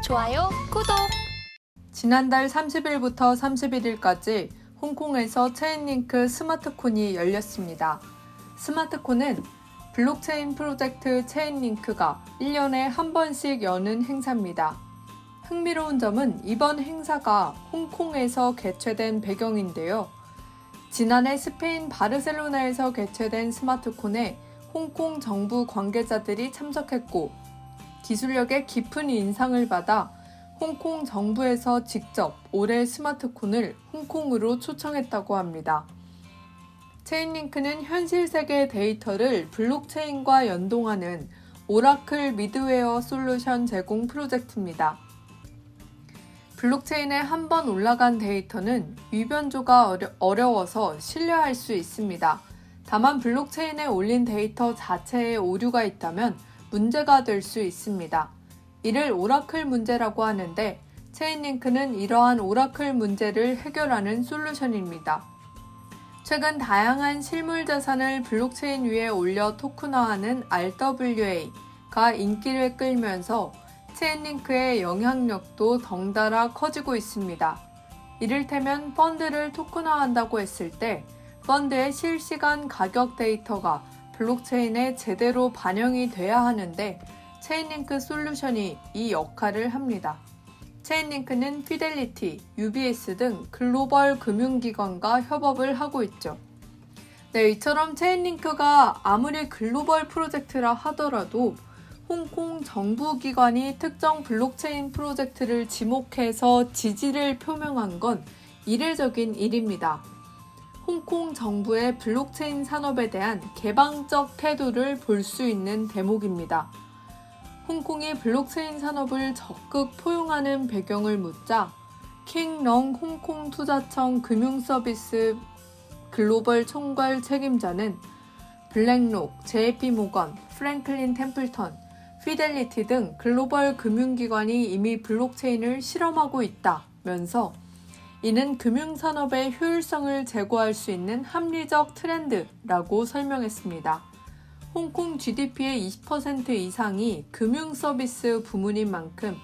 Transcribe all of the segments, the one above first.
좋아요, 구독! 지난달 30일부터 31일까지 홍콩에서 체인링크 스마트콘이 열렸습니다. 스마트콘은 블록체인 프로젝트 체인링크가 1년에 한 번씩 여는 행사입니다. 흥미로운 점은 이번 행사가 홍콩에서 개최된 배경인데요. 지난해 스페인 바르셀로나에서 개최된 스마트콘에 홍콩 정부 관계자들이 참석했고 기술력의 깊은 인상을 받아 홍콩 정부에서 직접 올해 스마트콘을 홍콩으로 초청했다고 합니다. 체인링크는 현실 세계 데이터를 블록체인과 연동하는 오라클 미드웨어 솔루션 제공 프로젝트입니다. 블록체인에 한 번 올라간 데이터는 위변조가 어려워서 신뢰할 수 있습니다. 다만 블록체인에 올린 데이터 자체에 오류가 있다면 문제가 될 수 있습니다. 이를 오라클 문제라고 하는데 체인링크는 이러한 오라클 문제를 해결하는 솔루션입니다. 최근 다양한 실물 자산을 블록체인 위에 올려 토큰화하는 RWA가 인기를 끌면서 체인링크의 영향력도 덩달아 커지고 있습니다. 이를테면 펀드를 토큰화한다고 했을 때 펀드의 실시간 가격 데이터가 블록체인에 제대로 반영이 돼야 하는데 체인링크 솔루션이 이 역할을 합니다. 체인링크는 피델리티, UBS 등 글로벌 금융기관과 협업을 하고 있죠. 이처럼 체인링크가 아무리 글로벌 프로젝트라 하더라도 홍콩 정부기관이 특정 블록체인 프로젝트를 지목해서 지지를 표명한 건 이례적인 일입니다. 홍콩 정부의 블록체인 산업에 대한 개방적 태도를 볼 수 있는 대목입니다. 홍콩이 블록체인 산업을 적극 포용하는 배경을 묻자 킹렁 홍콩 투자청 금융서비스 글로벌 총괄 책임자는 블랙록, JP모건, 프랭클린 템플턴, 피델리티 등 글로벌 금융기관이 이미 블록체인을 실험하고 있다면서 이는 금융산업의 효율성을 제고할 수 있는 합리적 트렌드라고 설명했습니다. 홍콩 GDP의 20% 이상이 금융서비스 부문인 만큼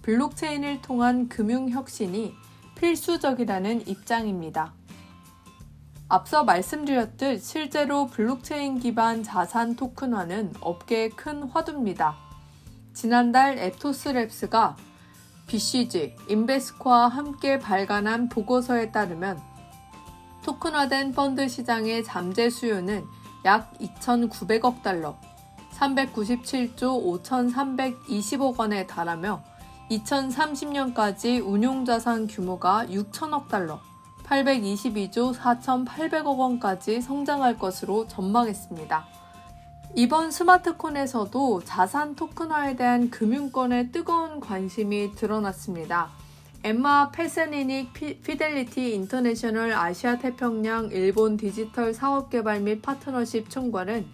블록체인을 통한 금융혁신이 필수적이라는 입장입니다. 앞서 말씀드렸듯 실제로 블록체인 기반 자산 토큰화는 업계의 큰 화두입니다. 지난달 에토스랩스가 BCG, 인베스코와 함께 발간한 보고서에 따르면 토큰화된 펀드 시장의 잠재 수요는 약 2,900억 달러, 397조 5,320억 원에 달하며 2030년까지 운용자산 규모가 6천억 달러, 822조 4,800억 원까지 성장할 것으로 전망했습니다. 이번 스마트콘에서도 자산 토큰화에 대한 금융권의 뜨거운 관심이 드러났습니다. 엠마 페세니닉 피델리티 인터내셔널 아시아 태평양 일본 디지털 사업개발 및 파트너십 총괄은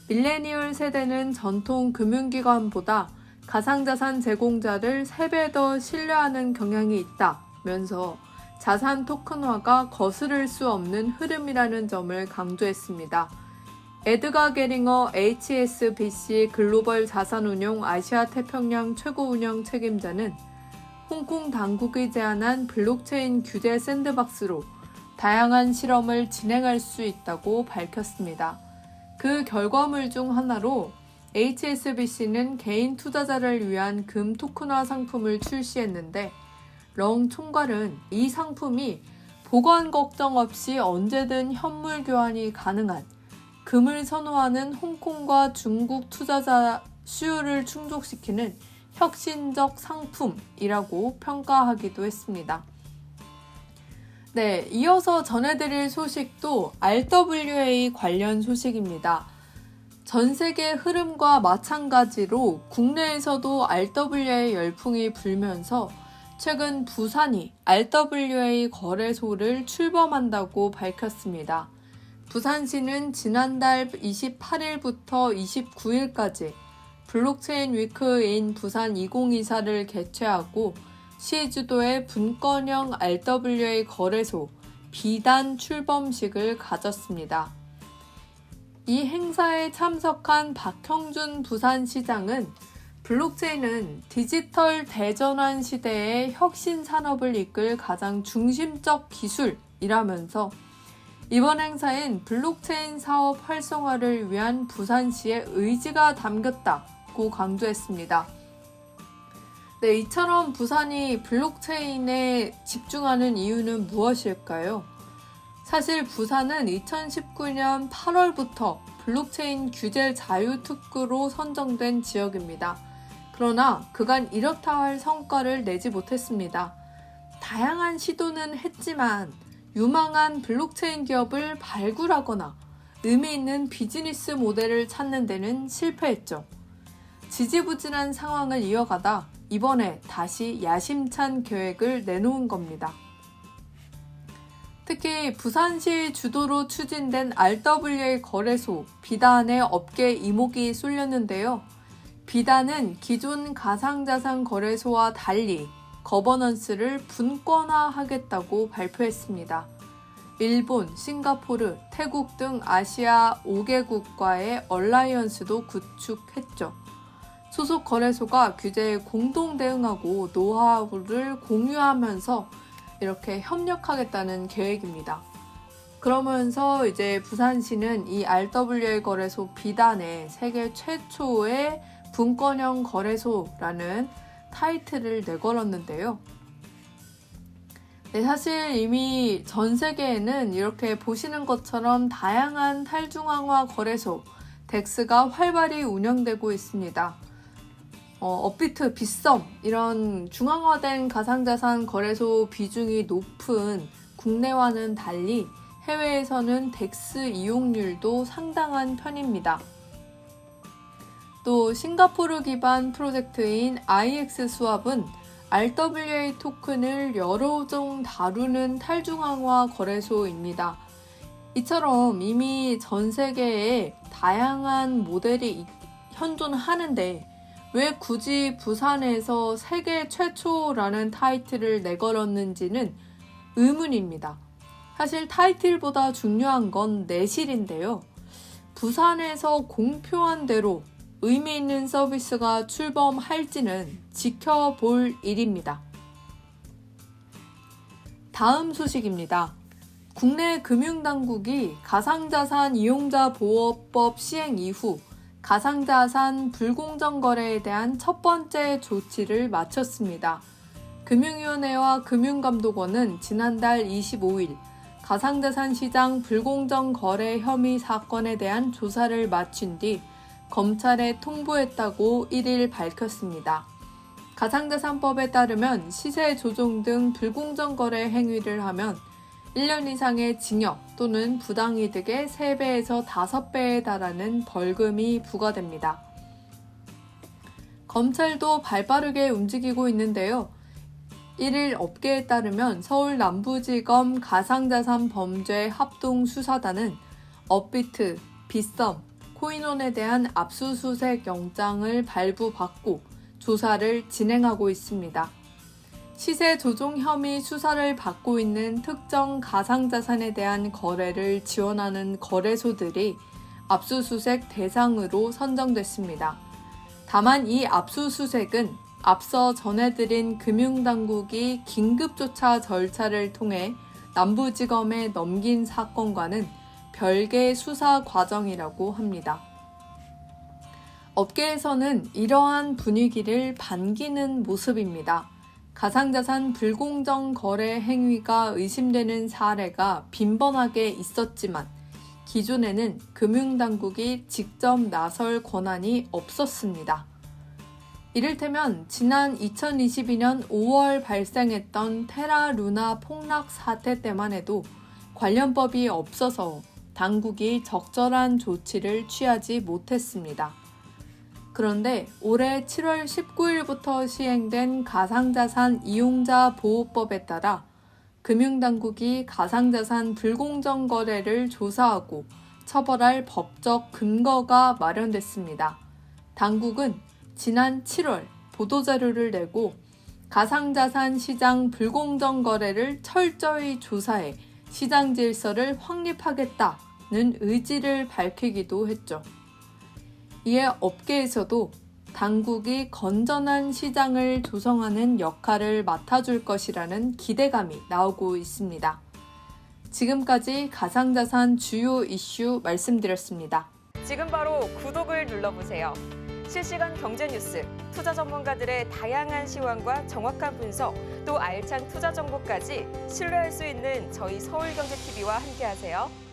밀레니얼 세대는 전통 금융기관보다 가상자산 제공자를 3배 더 신뢰하는 경향이 있다면서 자산 토큰화가 거스를 수 없는 흐름이라는 점을 강조했습니다. 에드가 게링어 HSBC 글로벌 자산운용 아시아 태평양 최고운영 책임자는 홍콩 당국이 제안한 블록체인 규제 샌드박스로 다양한 실험을 진행할 수 있다고 밝혔습니다. 그 결과물 중 하나로 HSBC는 개인 투자자를 위한 금 토큰화 상품을 출시했는데 렁 총괄은 이 상품이 보관 걱정 없이 언제든 현물 교환이 가능한 금을 선호하는 홍콩과 중국 투자자 수요를 충족시키는 혁신적 상품이라고 평가하기도 했습니다. 이어서 전해드릴 소식도 RWA 관련 소식입니다. 전 세계 흐름과 마찬가지로 국내에서도 RWA 열풍이 불면서 최근 부산이 RWA 거래소를 출범한다고 밝혔습니다. 부산시는 지난달 28일부터 29일까지 블록체인 위크인 부산 2024를 개최하고 시 주도의 분권형 RWA 거래소 비단 출범식을 가졌습니다. 이 행사에 참석한 박형준 부산시장은 블록체인은 디지털 대전환 시대의 혁신 산업을 이끌 가장 중심적 기술이라면서 이번 행사엔 블록체인 사업 활성화를 위한 부산시의 의지가 담겼다고 강조했습니다. 네, 이처럼 부산이 블록체인에 집중하는 이유는 무엇일까요? 사실 부산은 2019년 8월부터 블록체인 규제 자유특구로 선정된 지역입니다. 그러나 그간 이렇다 할 성과를 내지 못했습니다. 다양한 시도는 했지만 유망한 블록체인 기업을 발굴하거나 의미 있는 비즈니스 모델을 찾는 데는 실패했죠. 지지부진한 상황을 이어가다 이번에 다시 야심찬 계획을 내놓은 겁니다. 특히 부산시 주도로 추진된 RWA 거래소 비단의 업계 이목이 쏠렸는데요. 비단은 기존 가상자산 거래소와 달리 거버넌스를 분권화하겠다고 발표했습니다. 일본, 싱가포르, 태국 등 아시아 5개국과의 얼라이언스도 구축했죠. 소속 거래소가 규제에 공동 대응하고 노하우를 공유하면서 이렇게 협력하겠다는 계획입니다. 그러면서 이제 부산시는 이 RWA 거래소 비단에 세계 최초의 분권형 거래소라는 타이틀을 내걸었는데요. 네, 사실 이미 전 세계에는 이렇게 보시는 것처럼 다양한 탈중앙화 거래소, 덱스가 활발히 운영되고 있습니다. 업비트, 빗썸 이런 중앙화된 가상자산 거래소 비중이 높은 국내와는 달리 해외에서는 덱스 이용률도 상당한 편입니다. 또 싱가포르 기반 프로젝트인 IX 수합은 RWA 토큰을 여러 종 다루는 탈중앙화 거래소입니다. 이처럼 이미 전 세계에 다양한 모델이 현존하는데 왜 굳이 부산에서 세계 최초라는 타이틀을 내걸었는지는 의문입니다. 사실 타이틀보다 중요한 건 내실인데요. 부산에서 공표한 대로 의미 있는 서비스가 출범할지는 지켜볼 일입니다. 다음 소식입니다. 국내 금융당국이 가상자산 이용자 보호법 시행 이후 가상자산 불공정 거래에 대한 첫 번째 조치를 마쳤습니다. 금융위원회와 금융감독원은 지난달 25일 가상자산 시장 불공정 거래 혐의 사건에 대한 조사를 마친 뒤 검찰에 통보했다고 1일 밝혔습니다. 가상자산법에 따르면 시세 조종 등 불공정 거래 행위를 하면 1년 이상의 징역 또는 부당이득의 3배에서 5배에 달하는 벌금이 부과됩니다. 검찰도 발빠르게 움직이고 있는데요. 1일 업계에 따르면 서울 남부지검 가상자산 범죄 합동수사단은 업비트, 빗썸, 코인원에 대한 압수수색 영장을 발부받고 조사를 진행하고 있습니다. 시세 조종 혐의 수사를 받고 있는 특정 가상자산에 대한 거래를 지원하는 거래소들이 압수수색 대상으로 선정됐습니다. 다만 이 압수수색은 앞서 전해드린 금융당국이 긴급조차 절차를 통해 남부지검에 넘긴 사건과는 별개 수사 과정이라고 합니다. 업계에서는 이러한 분위기를 반기는 모습입니다. 가상자산 불공정 거래 행위가 의심되는 사례가 빈번하게 있었지만 기존에는 금융당국이 직접 나설 권한이 없었습니다. 이를테면 지난 2022년 5월 발생했던 테라루나 폭락 사태 때만 해도 관련법이 없어서 당국이 적절한 조치를 취하지 못했습니다. 그런데 올해 7월 19일부터 시행된 가상자산 이용자 보호법에 따라 금융당국이 가상자산 불공정 거래를 조사하고 처벌할 법적 근거가 마련됐습니다. 당국은 지난 7월 보도자료를 내고 가상자산 시장 불공정 거래를 철저히 조사해 시장 질서를 확립하겠다는 의지를 밝히기도 했죠. 이에 업계에서도 당국이 건전한 시장을 조성하는 역할을 맡아줄 것이라는 기대감이 나오고 있습니다. 지금까지 가상자산 주요 이슈 말씀드렸습니다. 지금 바로 구독을 눌러보세요. 실시간 경제 뉴스, 투자 전문가들의 다양한 시황과 정확한 분석, 또 알찬 투자 정보까지 신뢰할 수 있는 저희 서울경제TV와 함께하세요.